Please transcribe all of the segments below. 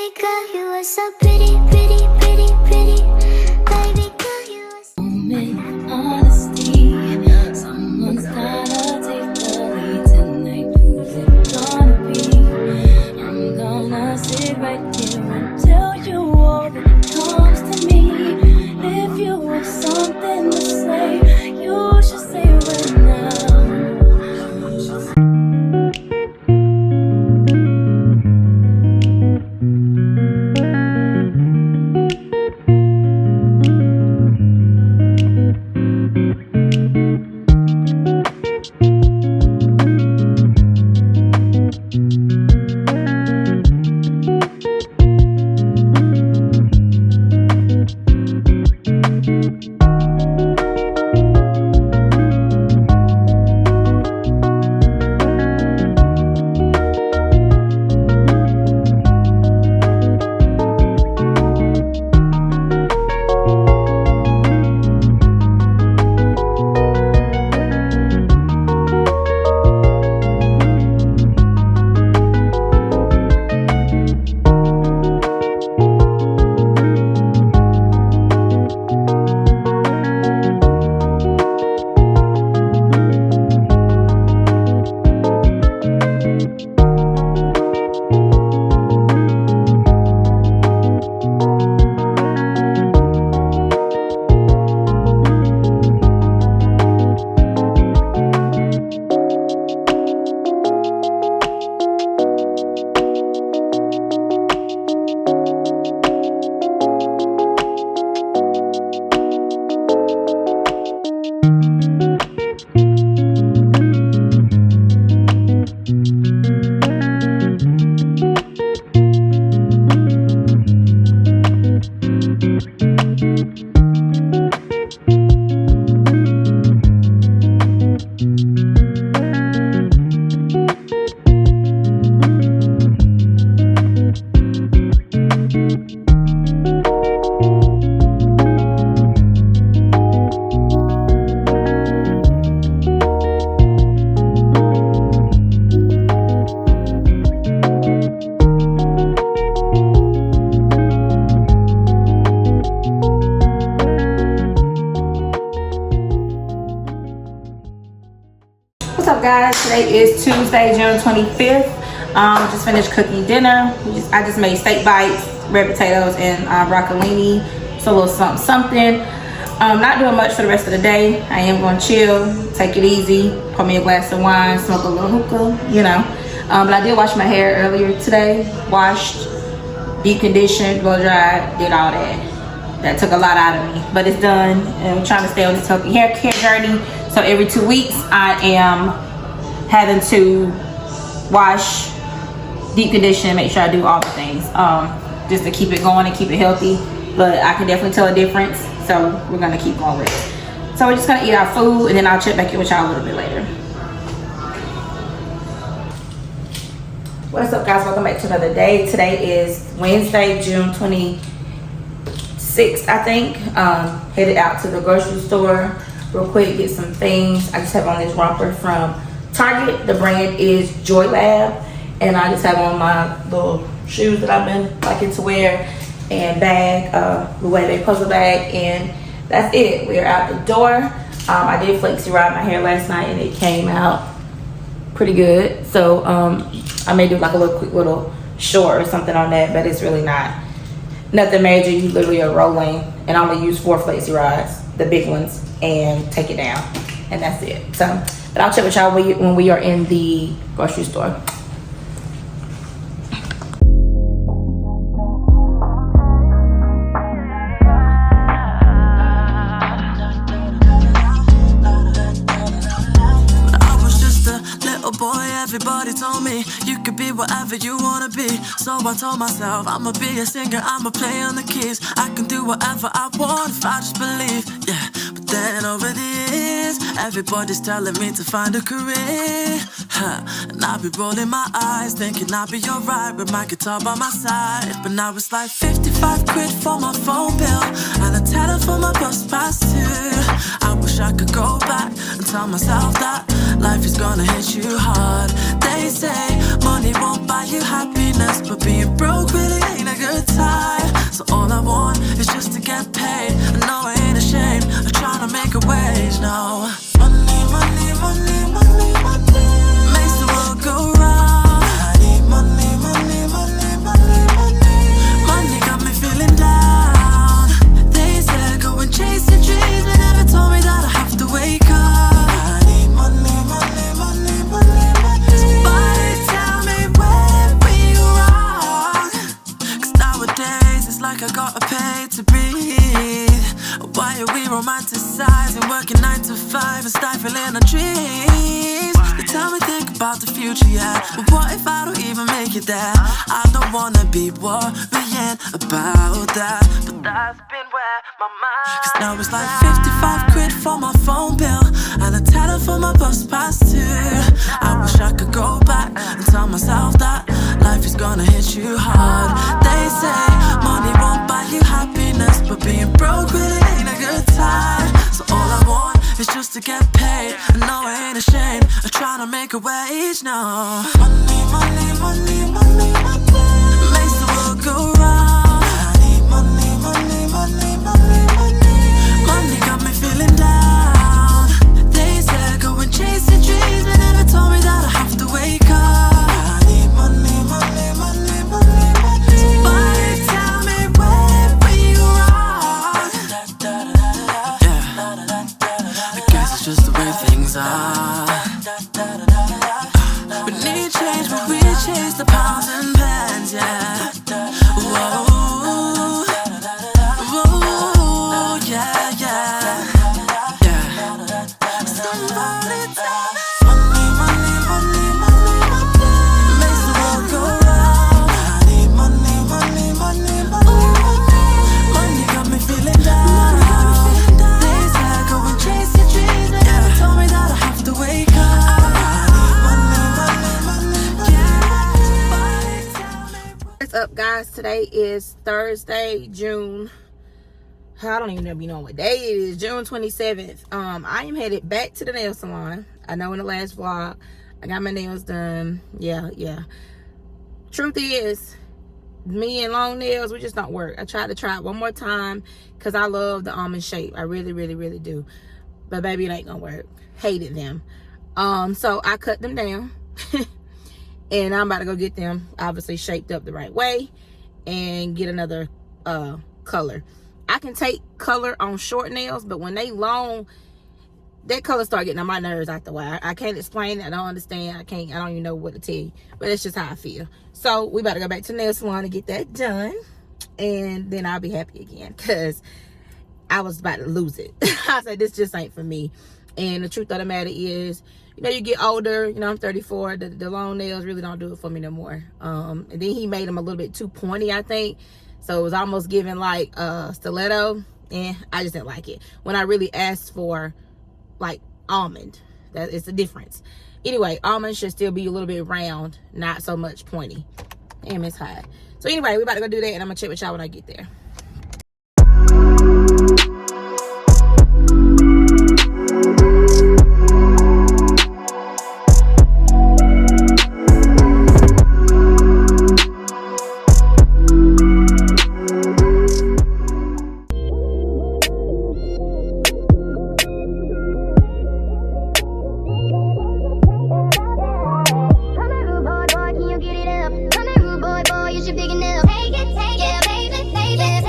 Baby girl, you are so pretty, pretty, pretty, pretty. Baby girl, you are so Honesty, someone's gotta take the lead tonight. Who's it gonna be? I'm gonna sit right here and tell you all that comes to me. If you have something to say, you should say it right now. What's up, guys? Today is Tuesday, June 25th. Just finished cooking dinner. I just made steak bites, red potatoes, and broccolini. So a little something, something. Not doing much for the rest of the day. I am going to chill, take it easy, pour me a glass of wine, smoke a little hookah, you know. But I did wash my hair earlier today. Washed, deep conditioned, blow dried, did all that. That took a lot out of me, but it's done. And I'm trying to stay on this healthy hair care journey. So every 2 weeks, I am having to wash, deep condition, make sure I do all the things, just to keep it going and keep it healthy. But I can definitely tell a difference, so we're gonna keep going with it. So we're just gonna eat our food, and then I'll check back in with y'all a little bit later. What's up, guys? Welcome back to another day. Today is Wednesday, June 26th, I think. Headed out to the grocery store real quick, get some things. I just have on this romper from Target. The brand is JoyLab, and I just have on my little shoes that I've been liking to wear, and bag, Louis puzzle bag, and that's it. We're out the door. I did flexi ride my hair last night, and it came out pretty good. So I may do like a little quick little short or something on that, but it's really not nothing major. You literally are rolling, and I only use 4 flexi rides, the big ones, and take it down, and that's it. So, but I'll check with y'all when we are in the grocery store. Everybody told me you could be whatever you wanna be. So I told myself I'ma be a singer, I'ma play on the keys. I can do whatever I want if I just believe, yeah. But then over the years, everybody's telling me to find a career, and I'll be rolling my eyes, thinking I'll be alright with my guitar by my side. But now it's like 55 quid for my phone bill, and a tenner for my bus pass too. I wish I could go back and tell myself that life is gonna hit you hard. They say money won't buy you happiness, but being broke really ain't a good is just to get paid. I know I ain't ashamed of trying to make a wage, no. Money, money, money, money, money makes the world go round. I need money, money, money, money, money. Money got me feeling down. They said go and chase your dreams, but never told me that I have to wake up. I need money, money, money, money, money. Somebody tell me where we go wrong, 'cause nowadays it's like I gotta pay to breathe. Why are we romanticizing working 9 to 5 and stifling our dreams? They tell me think about the future, yeah, but what if I don't even make it there? I don't wanna be worrying about that, but that's been where my mind. 'Cause now it's like 55 quid for my phone bill and a tenner for my bus pass too. I wish I could go back and tell myself that life is gonna hit you hard. They say money won't buy you happiness, but being broke really ain't a good time. So all I want is just to get paid. I know I ain't ashamed of trying to make a wage, no. Money, money, money, money, money makes the world go round. I need money, money, money, money, money. Money got me feeling down. They said go and chase your dreams, but never told me that I have to wake up. I need money, money, money, money, money. Somebody tell me where we go wrong. Yeah, I guess it's just the way things are. We need change, but we chase the pounds and pence, yeah. Whoa, whoa, yeah, yeah, yeah. Somebody tell me money, money, money, money, money makes the world go round. I need money, money, money, money, money. Money got me feeling down. They said go and chase your dreams, but never told me that I have to wake up. What's up, guys? Today is Thursday, June. I don't even know if you know what day it is. June 27th. I am headed back to the nail salon. I know in the last vlog I got my nails done. Yeah. Truth is, me and long nails, we just don't work. I tried to try it one more time because I love the almond shape. I really, really, really do. But baby, it ain't gonna work. Hated them. So I cut them down. And I'm about to go get them obviously shaped up the right way and get another color. I can take color on short nails, but when they long, that color start getting on my nerves after a while. I can't explain it. I don't understand. I don't even know what to tell you. But it's just how I feel. So we about to go back to the nail salon and get that done. And then I'll be happy again because I was about to lose it. I said, this just ain't for me. And the truth of the matter is, you know, you get older, you know, I'm 34, the long nails really don't do it for me no more. And then he made them a little bit too pointy, I think. So it was almost giving like stiletto, and I just didn't like it. When I really asked for like almond, that is the difference. Anyway, almond should still be a little bit round, not so much pointy. Damn, it's hot. So anyway, we about to go do that, and I'm gonna check with y'all when I get there. Take it, yeah, baby, baby.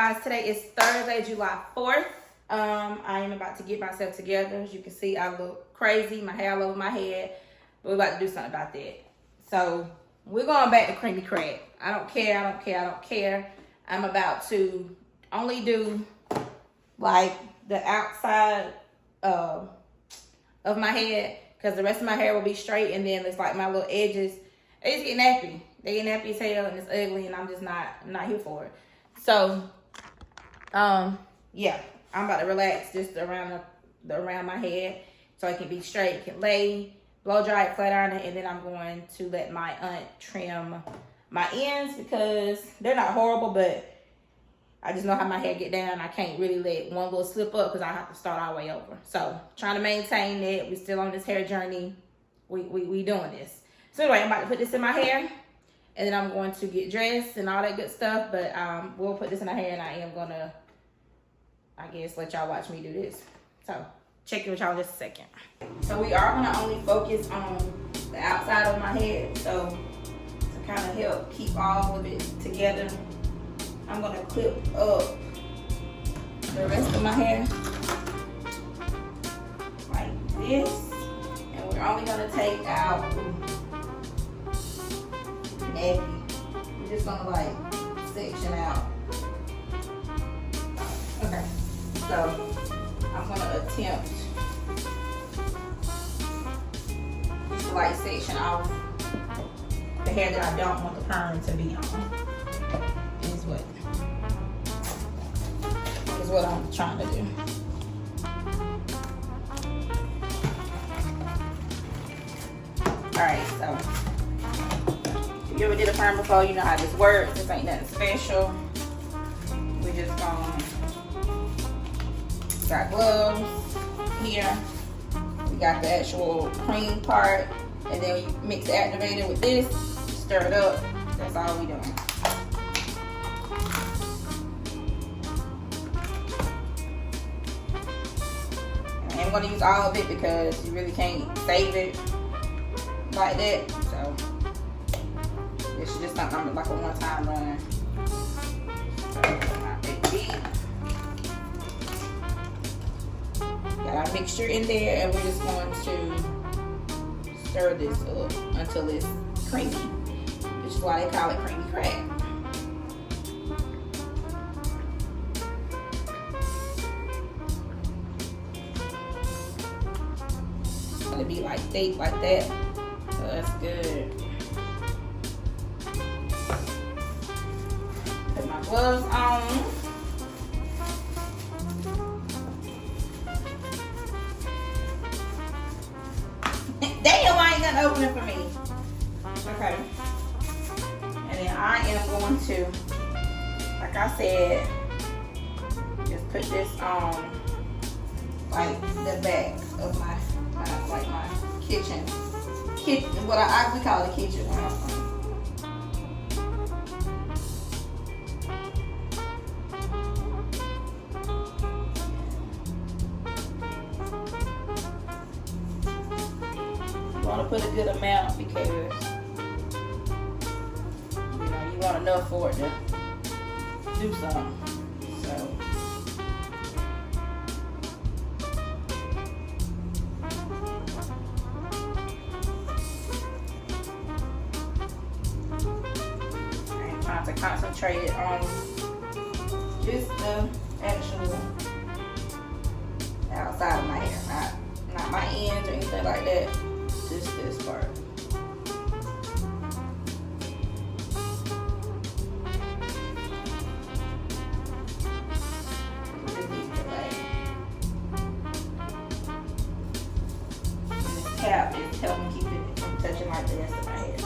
guys, today is Thursday, July 4th. I am about to get myself together. As you can see, I look crazy. My hair all over my head. But we're about to do something about that. So we're going back to creamy crack. I don't care. I'm about to only do like the outside of my head, because the rest of my hair will be straight, and then it's like my little edges. They just get nappy. They get nappy as hell, and it's ugly, and I'm just not here for it. So, yeah, I'm about to relax just around around my head so it can be straight, it can lay, blow dry it, flat iron it, and then I'm going to let my aunt trim my ends because they're not horrible, but I just know how my hair get down. I can't really let one little slip up because I have to start all the way over. So trying to maintain that. We still on this hair journey. We doing this. So anyway, I'm about to put this in my hair, and then I'm going to get dressed and all that good stuff. But we'll put this in my hair, and I am gonna, I guess, let y'all watch me do this. So check in with y'all in just a second. So we are gonna only focus on the outside of my head. So to kind of help keep all of it together, I'm gonna clip up the rest of my hair like this, and we're only gonna take out nappy. We're just gonna like section out. Okay, so I'm gonna attempt to like section off the hair that I don't want the perm to be on. Is what I'm trying to do. Alright, so if you ever did a perm before, you know how this works. This ain't nothing special. We just got gloves here. We got the actual cream part, and then we mix the activator with this, stir it up. That's all we doing. I'm going to use all of it because you really can't save it like that. So this is just something like a one-time run. Got our mixture in there, and we're just going to stir this up until it's creamy, which is why they call it creamy crack. Gonna be like thick like that, so that's good. Put my gloves on. Damn, I ain't gonna open it for me. Okay, and then I am going to, like I said, just put this on like the back of my like my kitchen, what we call the kitchen. You want to put a good amount because you want enough for it to do something. So. To concentrate on just the actual outside of my hair, not my ends or anything like that, just this part. This cap is helping keep it from touching like the rest of my hair.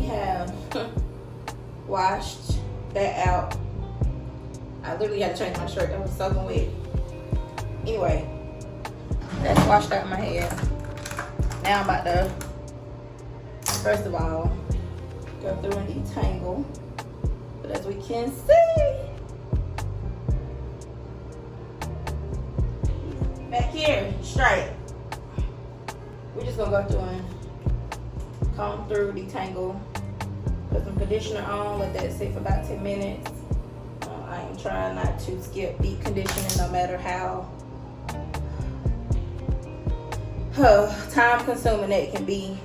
have washed that out. I literally had to change my shirt. That was soaking wet. Anyway, that's washed out my hair. Now I'm about to, first of all, go through and detangle. But as we can see, back here, straight. We're just gonna go through and comb through, detangle, put some conditioner on, let that sit for about 10 minutes. I am trying not to skip deep conditioning no matter how time consuming that can be.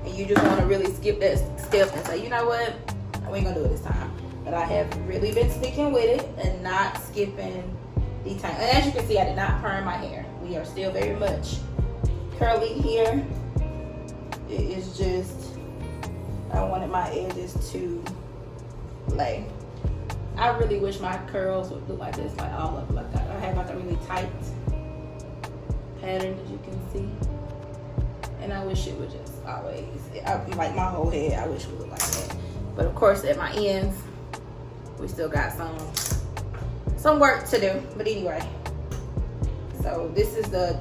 And you just want to really skip that step and say, you know what, we ain't gonna do it this time. But I have really been sticking with it and not skipping detangle. And as you can see, I did not perm my hair. We are still very much curly here. It is just, I wanted my edges to lay. I really wish my curls would look like this, like all of them like that. I have like a really tight pattern, as you can see. And I wish it would just always, like my whole head, I wish it would look like that. But of course, at my ends, we still got some work to do. But anyway, so this is the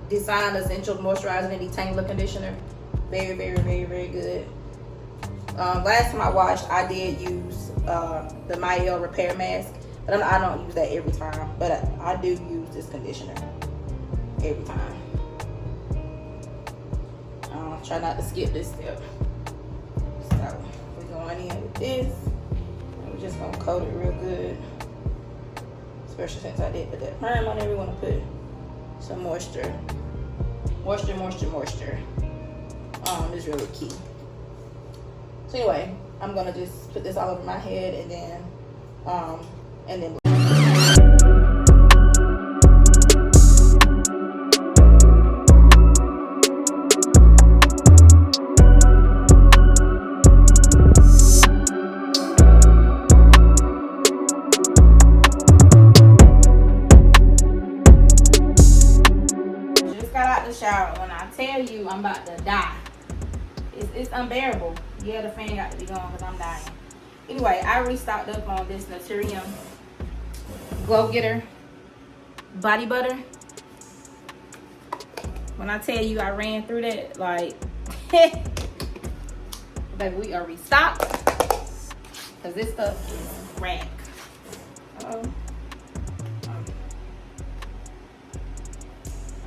Design Essential Moisturizing and Detangler Conditioner. Very, very, very, very good. Last time I washed, I did use the Mielle Repair Mask, but I don't use that every time. But I do use this conditioner every time. Try not to skip this step. So we're going in with this, and we're just gonna coat it real good. Especially since I did put that perm on there, we want to put some moisture. Moisture. Is really key. So anyway, I'm gonna just put this all over my head and then just got out the shower. When I tell you I'm about to die, it's unbearable. Yeah, the fan got to be gone because I'm dying. Anyway, I restocked up on this Naturium Glow Getter body butter. When I tell you I ran through that, like, baby, we are restocked because this stuff is rank.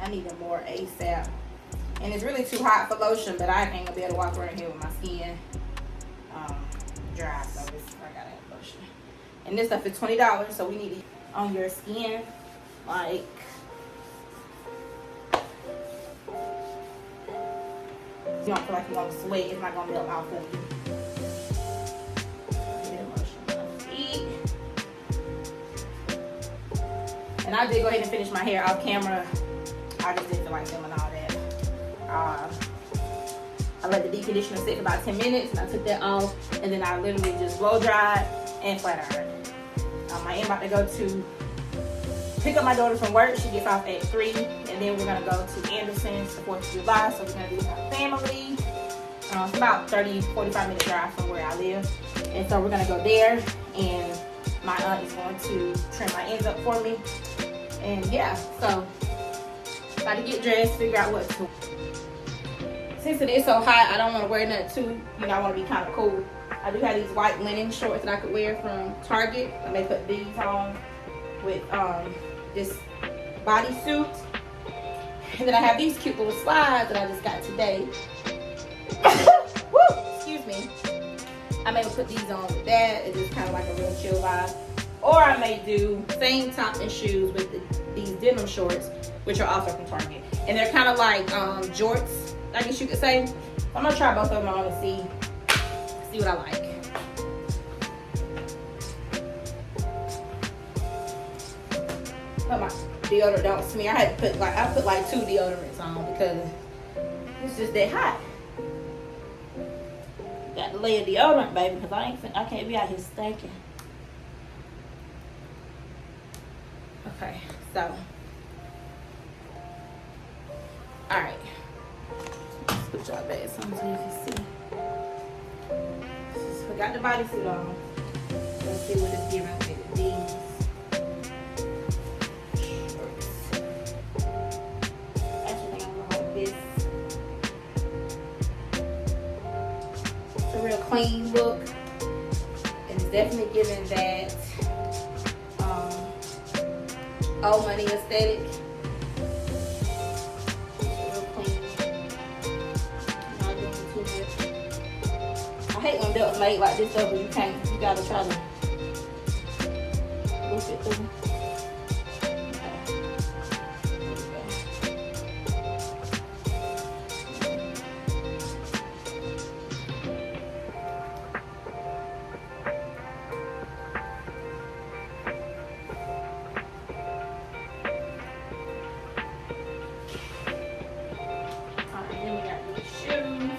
I need it more ASAP. And it's really too hot for lotion, but I ain't gonna be able to walk around here with my skin dry, so I gotta have lotion. And this stuff is $20, so we need it on your skin, like, you don't feel like you want to sweat. It's not gonna melt off of you. And I did go ahead and finish my hair off camera. I just didn't feel like filming all that. I let the deep conditioner sit for about 10 minutes and I took that off, and then I literally just blow dried and flat ironed. I am about to go to pick up my daughter from work. She gets off at 3, and then we're gonna go to Anderson's for 4th of July. So we're gonna do my family. It's about 30-45 minute drive from where I live, and so we're gonna go there. And my aunt is going to trim my ends up for me. And yeah, so about to get dressed, figure out what to. Since it is so hot, I don't want to wear nothing too, I want to be kind of cool. I do have these white linen shorts that I could wear from Target. I may put these on with this bodysuit. And then I have these cute little slides that I just got today. Woo! Excuse me. I may put these on with that. It's just kind of like a real chill vibe. Or I may do same top and shoes with these denim shorts, which are also from Target. And they're kind of like jorts, I guess you could say. I'm gonna try both of them on and see what I like. But my deodorant don't smear. I had to put like 2 deodorants on because it's just that hot. Got to lay a deodorant, baby, because I can't be out here stinking. Okay, so all right. Put y'all back so you can see. we got the bodysuit on. Let's see what it's giving with these shorts. Actually, I think I'm gonna like this. It's a real clean look, and it's definitely giving that old money aesthetic. I hate when belts made like this though, but you gotta try to loop it through. Alright, then we got these shoes.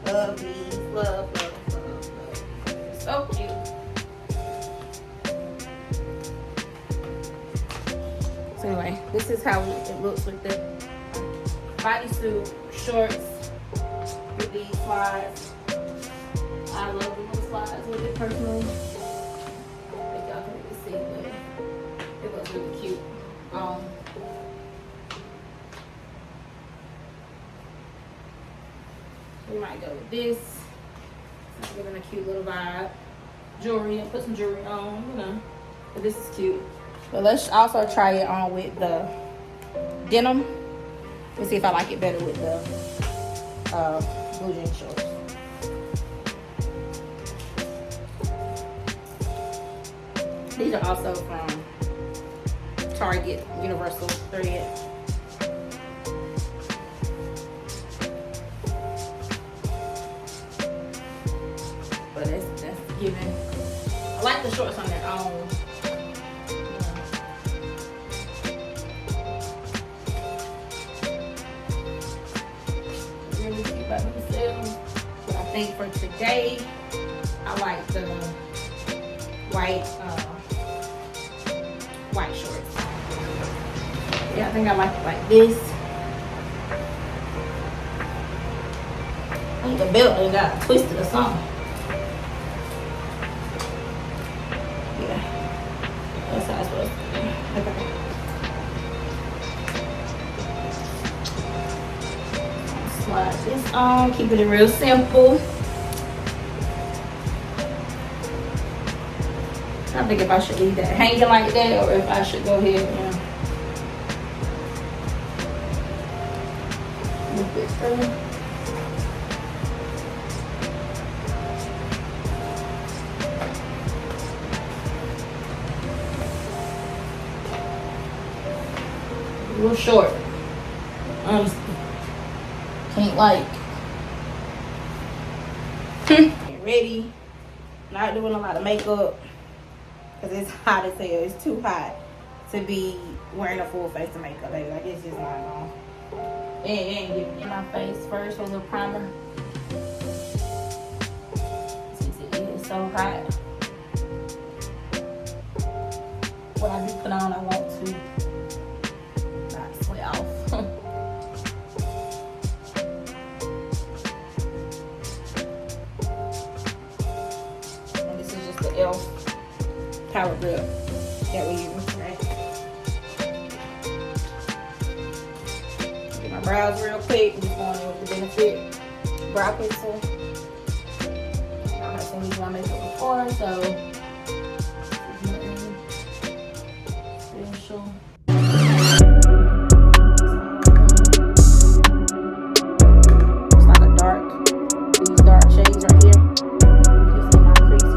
Love these, love. So cute. So anyway, this is how it looks with the bodysuit shorts with these slides. I love the little slides with it personally. I think y'all can really see, but it looks really cute. We might go with this. It's giving a cute little vibe. Jewelry, and put some jewelry on, you know. But this is cute. But let's also try it on with the denim. Let's see if I like it better with the blue jean shorts. These are also from Target Universal Thread. But that's giving. I like the shorts on their own. Really cute by themselves. But I think for today, I like the white shorts. Yeah, I think I like it like this. I think the belt they got twisted or something. Yeah, that's how it's supposed to be. Okay. Slide this on, keeping it real simple. I think if I should leave that hanging like that or if I should go ahead and move it through. A little short. Honestly. Can't like. Getting ready. Not doing a lot of makeup. Because it's hot as hell. It's too hot to be wearing a full face of makeup, baby. Like, it's just not on. It ain't giving me my face first with a little primer. Since it is so hot. What I do put on, I want to not sweat off. And this is just the e.l.f. Power Grip that we use, right? Get my brows real quick. I'm just going in with the Benefit brow pencil. I have seen these when I make it before, so special. It's like a dark, these dark shades right here. Just in my crease.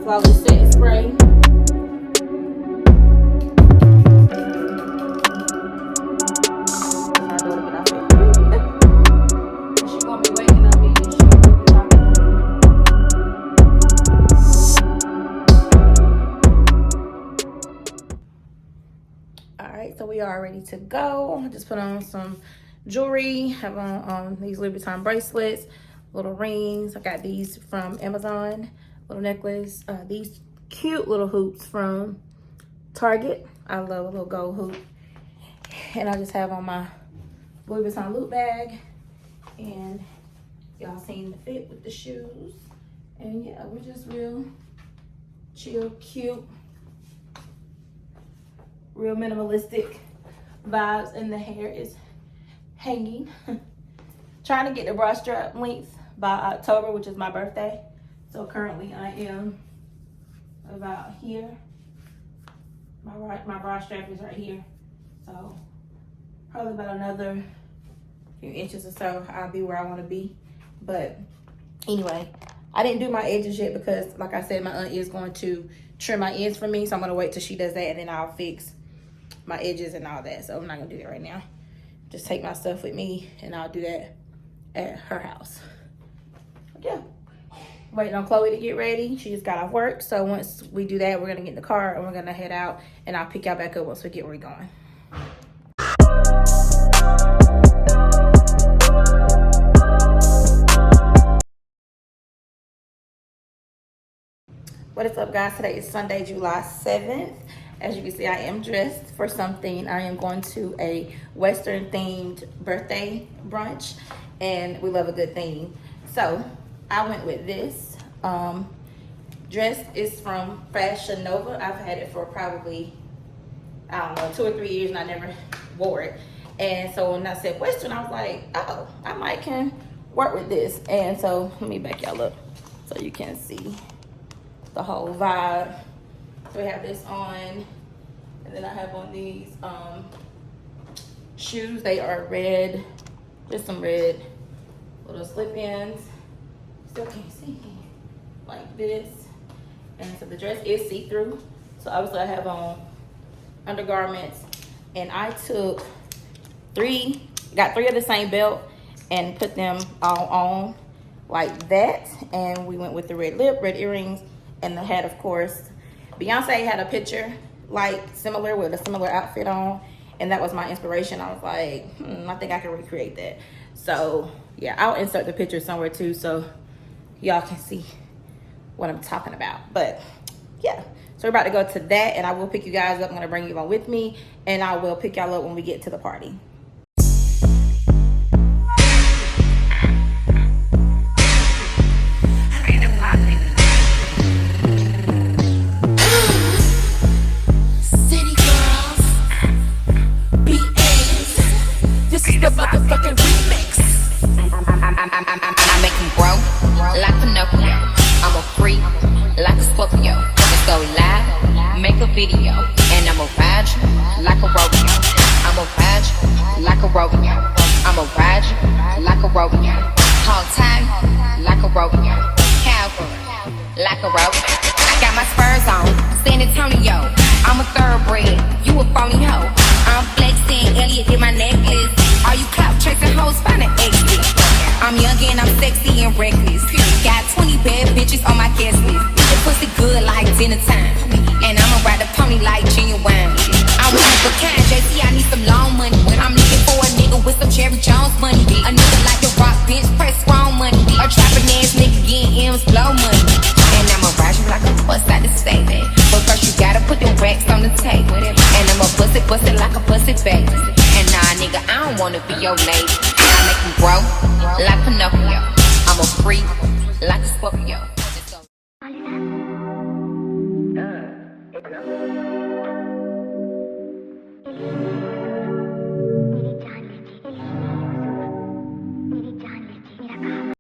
Flawless setting spray. My daughter get off it. She gonna be waiting on me. Alright, so we are ready to go. I just put on some jewelry. Have on these Louboutin bracelets, little rings. I got these from Amazon. Little necklace. These cute little hoops from Target. I love a little gold hoop. And I just have on my Louis Vuitton loop bag. And y'all seen the fit with the shoes. And yeah, we're just real chill, cute, real minimalistic vibes. And the hair is hanging. Trying to get the bra strap length by October, which is my birthday. So currently I am about here. My bra strap is right here. So probably about another few inches or so I'll be where I want to be. But anyway, I didn't do my edges yet because like I said, my aunt is going to trim my ends for me. So I'm going to wait till she does that and then I'll fix my edges and all that. So I'm not going to do that right now. Just take my stuff with me and I'll do that at her house. Yeah. Waiting on Chloe to get ready. She just got off work. So once we do that, we're going to get in the car and we're going to head out. And I'll pick y'all back up once we get where we're going. What is up, guys? Today is Sunday, July 7th. As you can see, I am dressed for something. I am going to a Western themed birthday brunch. And we love a good theme. So I went with this dress. Is from Fashion Nova. I've had it for probably, I don't know, 2 or 3 years and I never wore it. And so when I said Western, I was like, oh, I might can work with this. And so let me back y'all up so you can see the whole vibe. So we have this on, and then I have on these shoes. They are red, just some red little slip-ins. Still can't see like this. And so the dress is see-through. So obviously I have on undergarments, and I took got three of the same belt and put them all on like that. And we went with the red lip, red earrings, and the hat, of course. Beyonce had a picture like similar with a similar outfit on, and that was my inspiration. I was like, I think I can recreate that. So yeah, I'll insert the picture somewhere too so y'all can see what I'm talking about. But yeah, so we're about to go to that, and I will pick you guys up. I'm gonna bring you along with me, and I will pick y'all up when we get to the party. The motherfucking remix. I make him grow like Pinocchio. I'm a freak like a Scorpio. Let's go live, make a video, and I'm a ride you like a rodeo. I'm a ride you like a rodeo. I'm a ride you like a rodeo. Hog tie like a rodeo. Cowboy like a rodeo. I got my spurs on, San Antonio. I'm a thoroughbred, you a phony hoe. I'm flexing, Elliot did my necklace. All you clout chasing hoes, find an exit. I'm young and I'm sexy and reckless. Got 20 bad bitches on my guest list. The pussy good like dinner time, and I'ma ride the pony like genuine. I'm one of a kind, JC, I need some long money. I'm looking for a nigga with some Cherry Jones money. A nigga like the rock bench press strong money. A trapping ass nigga getting M's blow money. And I'ma ride you like a bus out the state. But first you gotta put them racks on the table. And I'ma bust it like a pussy baby. And nah, nigga, I don't wanna be your lady. I make him grow like Pinocchio. I'm a freak like a Scorpio.